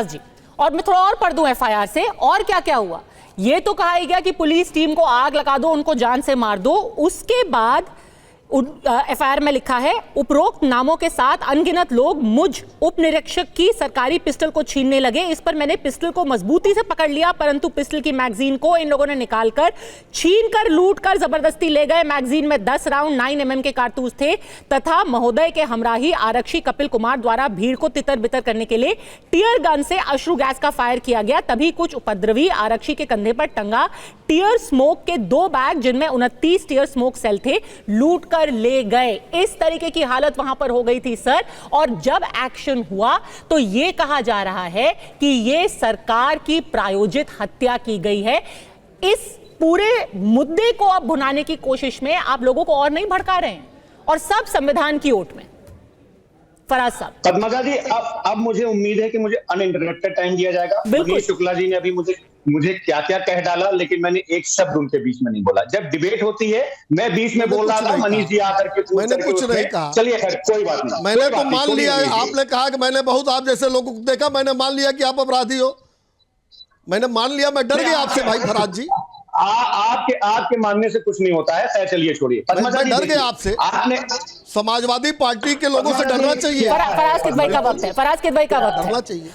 जी। और मैं थोड़ा और पढ़ दूं एफआईआर से, और क्या क्या हुआ। ये तो कहा गया कि पुलिस टीम को आग लगा दो, उनको जान से मार दो। उसके बाद एफआईआर में लिखा है, उपरोक्त नामों के साथ अनगिनत लोग मुझ उप निरीक्षक की सरकारी पिस्टल को छीनने लगे। इस पर मैंने पिस्टल को मजबूती से पकड़ लिया, परंतु पिस्टल की मैगजीन को इन लोगों ने निकालकर छीनकर लूटकर जबरदस्ती ले गए। मैगजीन में 10 राउंड 9mm के कारतूस थे तथा महोदय के हमराही आरक्षी कपिल कुमार द्वारा भीड़ को तितर बितर करने के लिए टियर गन से अश्रु गैस का फायर किया गया। तभी कुछ उपद्रवी आरक्षी के कंधे पर टंगा टियर स्मोक के 2 बैग, जिनमें 29 टियर स्मोक सेल थे, लूट कर ले गए। इस तरीके की हालत वहां पर हो गई थी सर। और जब एक्शन हुआ तो यह कहा जा रहा है कि यह सरकार की प्रायोजित हत्या की गई है। इस पूरे मुद्दे को अब भुनाने की कोशिश में आप लोगों को और नहीं भड़का रहे हैं, और सब संविधान की ओट में। फराज साहब। पद्मजा जी, अब मुझे उम्मीद है कि मुझे अनइंटरप्टेड टाइम दिया जाएगा। मनीष शुक्ला जी ने अभी मुझे क्या क्या कह डाला, लेकिन मैंने एक शब्द उनके बीच में नहीं बोला। जब डिबेट होती है, मैं बीच में बोल रहा था, मनीष जी आकर के मैंने कुछ नहीं कहा। चलिए खैर, कोई बात नहीं। मैंने तो मान लिया, आपने कहा कि मैंने बहुत आप जैसे लोगों को देखा, मैंने मान लिया कि आप अपराधी हो। मैंने मान लिया, मैं डर गया आपसे भाई फराज जी। आपके मानने से कुछ नहीं होता है। खैर चलिए, छोड़िए। मैं डर गया आपसे। आपने समाजवादी पार्टी के लोगों से डरना चाहिए। फराज किदवई का वक्त है, फराज किदवई का वक्त है। चाहिए।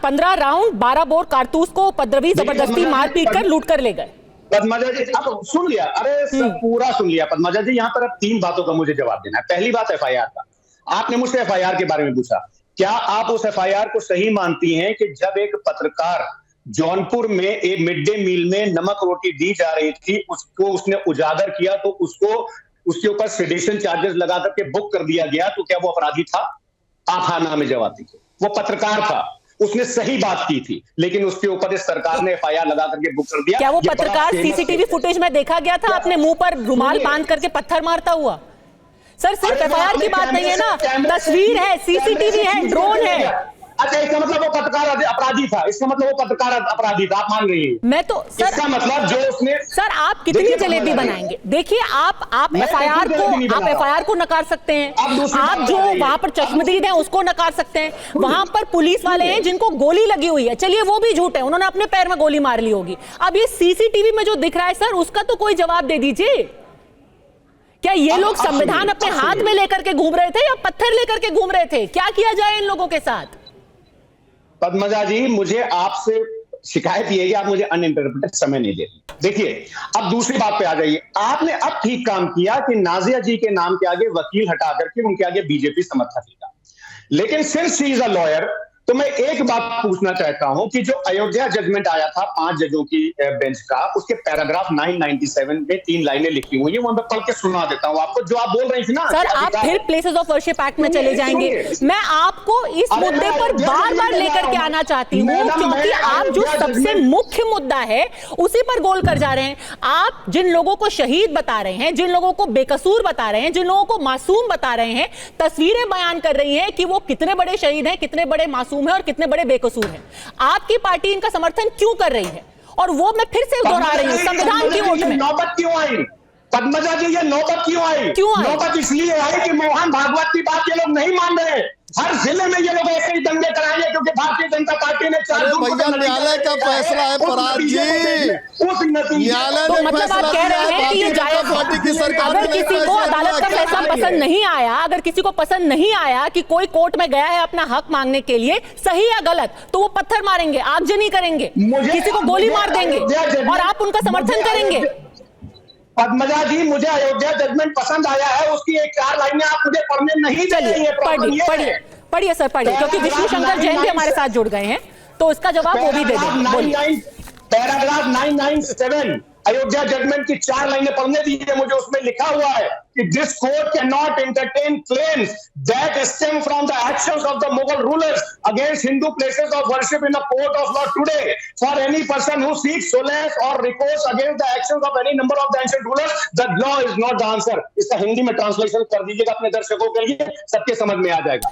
15 राउंड 12 बोर कारतूस को उपद्रवी जबरदस्ती मार पीट कर लूट कर ले गए। पद्मजा जी, अब सुन लिया? अरे सब पूरा सुन लिया पद्मजा जी। यहाँ पर अब 3 बातों का मुझे जवाब देना है। पहली बात एफआईआर का। आपने मुझसे एफआईआर के बारे में पूछा। क्या आप उस एफआईआर को सही मानती हैं कि जब एक पत्रकार जौनपुर में एक मिड डे मील में नमक रोटी दी जा रही थी, उसको उसने उजागर किया, तो उसके ऊपर सेडेशन चार्जेस लगा करके बुक कर दिया गया, तो क्या वो अपराधी था? आप हाँ ना में जवाब दीजिए। वो पत्रकार था, उसने सही बात की थी, लेकिन उसके ऊपर इस सरकार ने एफआईआर लगा करके बुक कर दिया। क्या वो पत्रकार सीसीटीवी फुटेज में देखा गया था अपने मुंह पर रुमाल बांध करके पत्थर मारता हुआ? सर सिर्फ एफआईआर की बात नहीं है ना, तस्वीर है, सीसीटीवी है, ड्रोन है। अच्छा, इसका मतलब वो पत्रकार अपराधी था? इसका मतलब वो पत्रकार अपराधी था, आप मान रही हैं? मैं तो सर, इसका मतलब जो उसने, सर आप कितनी जलेबी बनाएंगे? देखिए, आप एफआईआर को नकार सकते हैं, आप जो वहां पर चश्मदीद हैं उसको नकार सकते हैं, वहां पर पुलिस वाले हैं जिनको गोली लगी हुई है, चलिए वो भी झूठ है, उन्होंने अपने पैर में गोली मार ली होगी। अब ये सीसीटीवी में जो दिख रहा है सर, उसका तो कोई जवाब दे दीजिए। क्या ये लोग संविधान अपने हाथ में लेकर के घूम रहे थे या पत्थर लेकर के घूम रहे थे? क्या किया जाए इन लोगों के साथ? पद्मजा जी, मुझे आपसे शिकायत ये है कि आप मुझे अनइंटरप्रेटेड समय नहीं दे रही। देखिए, अब दूसरी बात पे आ जाइए। आपने अब ठीक काम किया कि नाजिया जी के नाम के आगे वकील हटा करके उनके आगे बीजेपी समर्थक लिखा, लेकिन since she is a lawyer, तो मैं एक बात पूछना चाहता हूं कि जो अयोध्या जजमेंट आया था 5 जजों की बेंच का, उसके पैराग्राफ 997 में 3 लाइनें लिखी हुई है, वो मैं पढ़ के सुना देता हूं आपको, जो आप बोल रही थी ना। सर आप फिर प्लेसेस ऑफ वर्शिप एक्ट में चले जाएंगे। मैं आपको इस मुद्दे पर बार बार लेकर के आना चाहती हूँ, क्योंकि आप जो सबसे मुख्य मुद्दा है उसी पर गोल कर जा रहे हैं। आप जिन लोगों को शहीद बता रहे हैं, जिन लोगों को बेकसूर बता रहे हैं, जिन लोगों को मासूम बता रहे हैं, तस्वीरें बयान कर रही हैं कि वो कितने बड़े शहीद हैं, कितने बड़े मासूम है और कितने बड़े बेकसूर हैं। आपकी पार्टी इनका समर्थन क्यों कर रही है? और वो मैं फिर से दोहरा रही हूं, संविधान की ओट में। नौबत क्यों आई पद्मजा जी? ये नौबत क्यों आई? नौबत इसलिए आई कि मोहन भागवत की बात ये लोग नहीं मान रहे। हर जिले में ये लोग ऐसे ही दंगे कराएंगे, क्योंकि भारतीय जनता पार्टी ने न्यायालय का फैसला है फराज जी। उस न्यायालय ने मतलब आप कह रहे हैं कि ये जायज है। अगर किसी को अदालत का फैसला पसंद नहीं आया, अगर किसी को पसंद नहीं आया कि कोई कोर्ट में गया है अपना हक मांगने के लिए, सही या गलत, तो वो पत्थर मारेंगे, आगजनी करेंगे, किसी को गोली मार देंगे, और आप उनका समर्थन करेंगे। पद्मजा जी, मुझे अयोध्या जजमेंट पसंद आया है, उसकी 4 लाइनें आप मुझे पढ़ने नहीं चाहिए। पढ़िए सर, पढ़िए, क्योंकि विष्णु शंकर जैन भी हमारे साथ जुड़ गए हैं, तो इसका जवाब वो भी दे दें। पैराग्राफ 997 अयोध्या जजमेंट की 4 लाइनें पढ़ने दीजिए मुझे। उसमें लिखा हुआ है कि this court can not entertain claims that stem from the actions of the Mughal rulers against Hindu places of worship in a court of law today for any person who seeks solace or recourse against the actions of any number of the ancient rulers, the law is not the answer. इसका हिंदी में translation कर दीजिएगा अपने दर्शकों के लिए, सबके समझ में आ जाएगा।